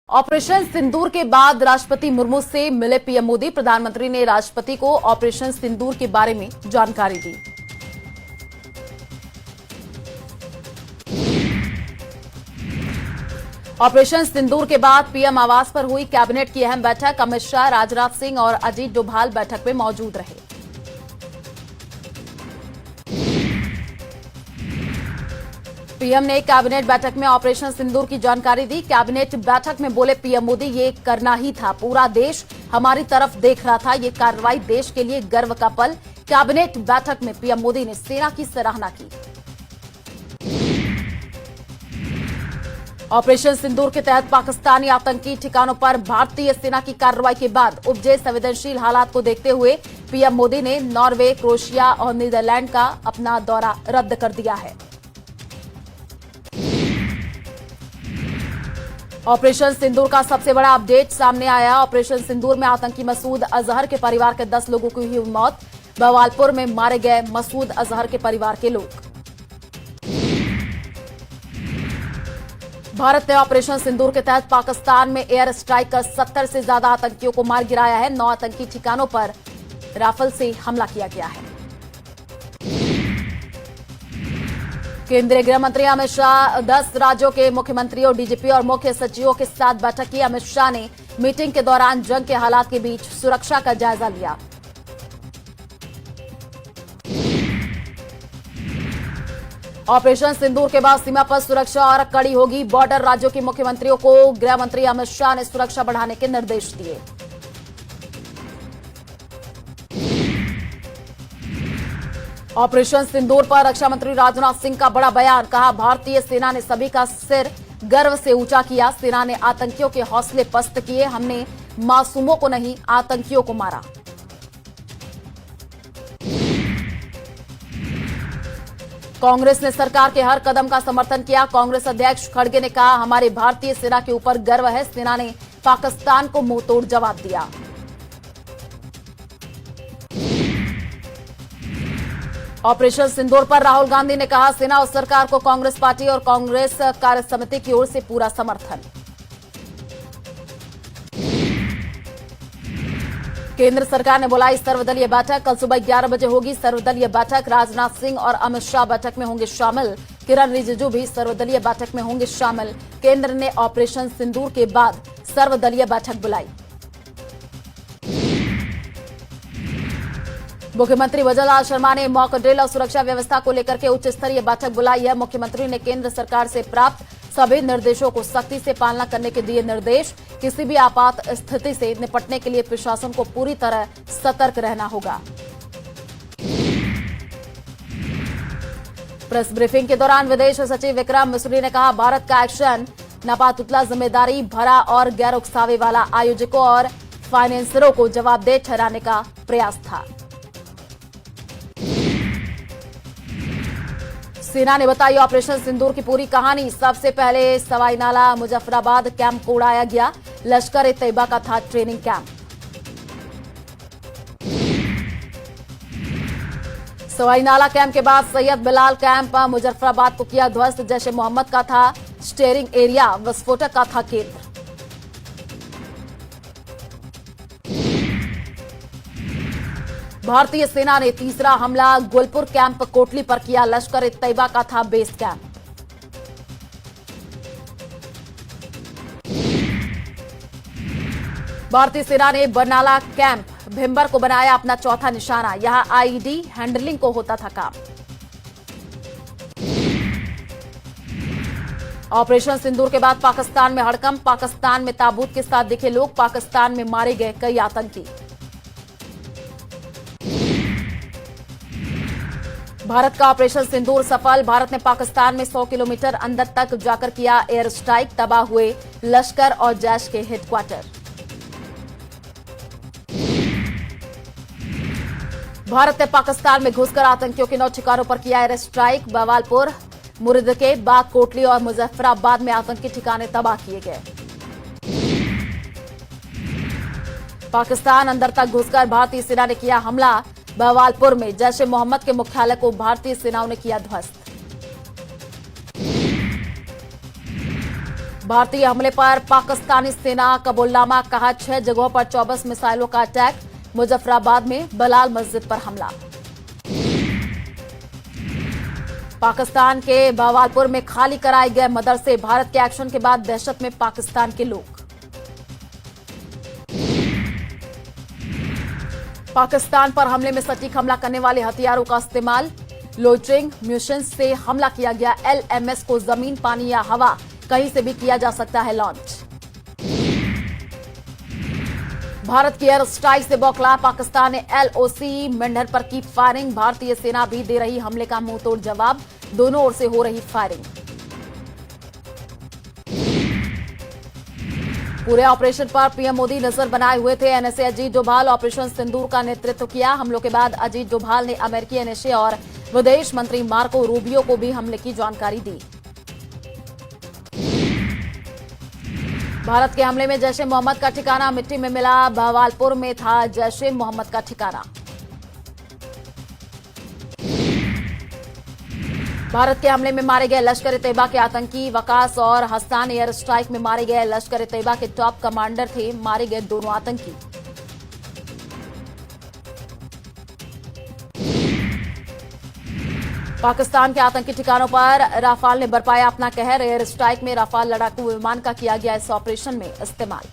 Operation सिंदूर के बाद राष्ट्रपति मुर्मू से मिले पीएम मोदी। प्रधानमंत्री ने राष्ट्रपति को ऑपरेशन सिंदूर के बारे में जानकारी दी। ऑपरेशन सिंदूर के बाद पीएम आवास पर हुई कैबिनेट की अहम बैठक। अमित शाह, राजनाथ सिंह और अजीत डोभाल बैठक में मौजूद रहे। पीएम ने कैबिनेट बैठक में ऑपरेशन सिंदूर की जानकारी दी। कैबिनेट बैठक में बोले पीएम मोदी, ये करना ही था, पूरा देश हमारी तरफ देख रहा था, ये कार्रवाई देश के लिए गर्व का पल। कैबिनेट बैठक में पीएम मोदी ने सेना की सराहना की। ऑपरेशन सिंदूर के तहत पाकिस्तानी आतंकी ठिकानों पर भारतीय सेना की कार्रवाई के बाद उपजे संवेदनशील हालात को देखते हुए पीएम मोदी ने नॉर्वे, क्रोएशिया और नीदरलैंड का अपना दौरा रद्द कर दिया है। ऑपरेशन सिंदूर का सबसे बड़ा अपडेट सामने आया। ऑपरेशन सिंदूर में आतंकी मसूद अजहर के परिवार के 10 लोगों की हुई मौत। बवालपुर में मारे गए मसूद अजहर के परिवार के लोग। भारत ने ऑपरेशन सिंदूर के तहत पाकिस्तान में एयर स्ट्राइक कर 70 से ज्यादा आतंकियों को मार गिराया है। 9 आतंकी ठिकानों पर राफेल से हमला किया गया है। केंद्रीय गृह मंत्री अमित शाह 10 राज्यों के मुख्यमंत्रियों, डीजीपी और मुख्य सचिवों के साथ बैठक की। अमित शाह ने मीटिंग के दौरान जंग के हालात के बीच सुरक्षा का जायजा लिया। ऑपरेशन सिंदूर के बाद सीमा पर सुरक्षा और कड़ी होगी। बॉर्डर राज्यों के मुख्यमंत्रियों को गृह मंत्री अमित शाह ने सुरक्षा बढ़ाने के निर्देश दिए। ऑपरेशन सिंदूर पर रक्षा मंत्री राजनाथ सिंह का बड़ा बयान। कहा, भारतीय सेना ने सभी का सिर गर्व से ऊंचा किया। सेना ने आतंकियों के हौसले पस्त किए। हमने मासूमों को नहीं, आतंकियों को मारा। कांग्रेस ने सरकार के हर कदम का समर्थन किया। कांग्रेस अध्यक्ष खड़गे ने कहा, हमारी भारतीय सेना के ऊपर गर्व है। सेना ने पाकिस्तान को मुंहतोड़ जवाब दिया। ऑपरेशन सिंदूर पर राहुल गांधी ने कहा, सेना और सरकार को कांग्रेस पार्टी और कांग्रेस कार्य समिति की ओर से पूरा समर्थन। केंद्र सरकार ने बुलाई सर्वदलीय बैठक। कल सुबह 11 बजे होगी सर्वदलीय बैठक। राजनाथ सिंह और अमित शाह बैठक में होंगे शामिल। किरण रिजिजू भी सर्वदलीय बैठक में होंगे शामिल। केंद्र ने ऑपरेशन सिंदूर के बाद सर्वदलीय बैठक बुलाई। मुख्यमंत्री वजरलाल शर्मा ने मॉक ड्रिल और सुरक्षा व्यवस्था को लेकर के उच्च स्तरीय बैठक बुलाई है। मुख्यमंत्री ने केंद्र सरकार से प्राप्त सभी निर्देशों को सख्ती से पालना करने के दिए निर्देश। किसी भी आपात स्थिति से निपटने के लिए प्रशासन को पूरी तरह सतर्क रहना होगा। प्रेस ब्रीफिंग के दौरान विदेश सचिव विक्रम मिस्री ने कहा, भारत का एक्शन नापातुतला, जिम्मेदारी भरा और गैर उकसावे वाला आयोजकों और फाइनेंसरों को जवाबदेह ठहराने का प्रयास था। सेना ने बताई ऑपरेशन सिंदूर की पूरी कहानी। सबसे पहले सवाई नाला मुजफ्फराबाद कैंप को उड़ाया गया। लश्कर-ए-तैयबा का था ट्रेनिंग कैंप। सवाई नाला कैंप के बाद सैयद बिलाल कैंप मुजफ्फराबाद को किया ध्वस्त। जैश ए मोहम्मद का था स्टेयरिंग एरिया, विस्फोटक का था केंद्र। भारतीय सेना ने तीसरा हमला गुलपुर कैंप कोटली पर किया। लश्कर-ए-तैयबा का था बेस कैंप। भारतीय सेना ने बरनाला कैंप भिम्बर को बनाया अपना चौथा निशाना। यहां आईईडी हैंडलिंग को होता था काम। ऑपरेशन सिंदूर के बाद पाकिस्तान में हड़कंप। पाकिस्तान में ताबूत के साथ दिखे लोग। पाकिस्तान में मारे गए कई आतंकी। भारत का ऑपरेशन सिंदूर सफल। भारत ने पाकिस्तान में 100 किलोमीटर अंदर तक जाकर किया एयर स्ट्राइक। तबाह हुए लश्कर और जैश के हेडक्वार्टर। भारत ने पाकिस्तान में घुसकर आतंकियों के 9 ठिकानों पर किया एयर स्ट्राइक। बवालपुर, मुरिदके, बाग, कोटली और मुजफ्फराबाद में आतंकी ठिकाने तबाह किए गए। पाकिस्तान अंदर तक घुसकर भारतीय सेना ने किया हमला। बवालपुर में जैश ए मोहम्मद के मुख्यालय को भारतीय सेनाओं ने किया ध्वस्त। भारतीय हमले पर पाकिस्तानी सेना कबूलनामा, कहा 6 जगहों पर 24 मिसाइलों का अटैक। मुजफ्फराबाद में बलाल मस्जिद पर हमला। पाकिस्तान के बहावलपुर में खाली कराए गए मदरसे, भारत के एक्शन के बाद दहशत में पाकिस्तान के लोग। पाकिस्तान पर हमले में सटीक हमला करने वाले हथियारों का इस्तेमाल, लोइटरिंग म्यूनिशंस से हमला किया गया। LMS को जमीन, पानी या हवा कहीं से भी किया जा सकता है लॉन्च। भारत की एयर स्ट्राइक से बौखला पाकिस्तान ने LOC मेंढर पर की फायरिंग। भारतीय सेना भी दे रही हमले का मुंहतोड़ जवाब, दोनों ओर से हो रही फायरिंग। पूरे ऑपरेशन पर पीएम मोदी नजर बनाए हुए थे। NSA अजीत डोभाल ऑपरेशन सिंदूर का नेतृत्व किया। हमलों के बाद अजीत डोभाल ने अमेरिकी NSA और विदेश मंत्री मार्को रूबियो को भी हमले की जानकारी दी। भारत के हमले में जैश ए मोहम्मद का ठिकाना मिट्टी में मिला, बहावलपुर में था जैश ए मोहम्मद का ठिकाना। भारत के हमले में मारे गए लश्कर ए तैयबा के आतंकी वकास और हस्सान एयर स्ट्राइक में मारे गए लश्कर ए तैयबा के टॉप कमांडर थे। मारे गए दोनों आतंकी। पाकिस्तान के आतंकी ठिकानों पर राफाल ने बरपाया अपना कहर। एयर स्ट्राइक में राफाल लड़ाकू विमान का किया गया इस ऑपरेशन में इस्तेमाल।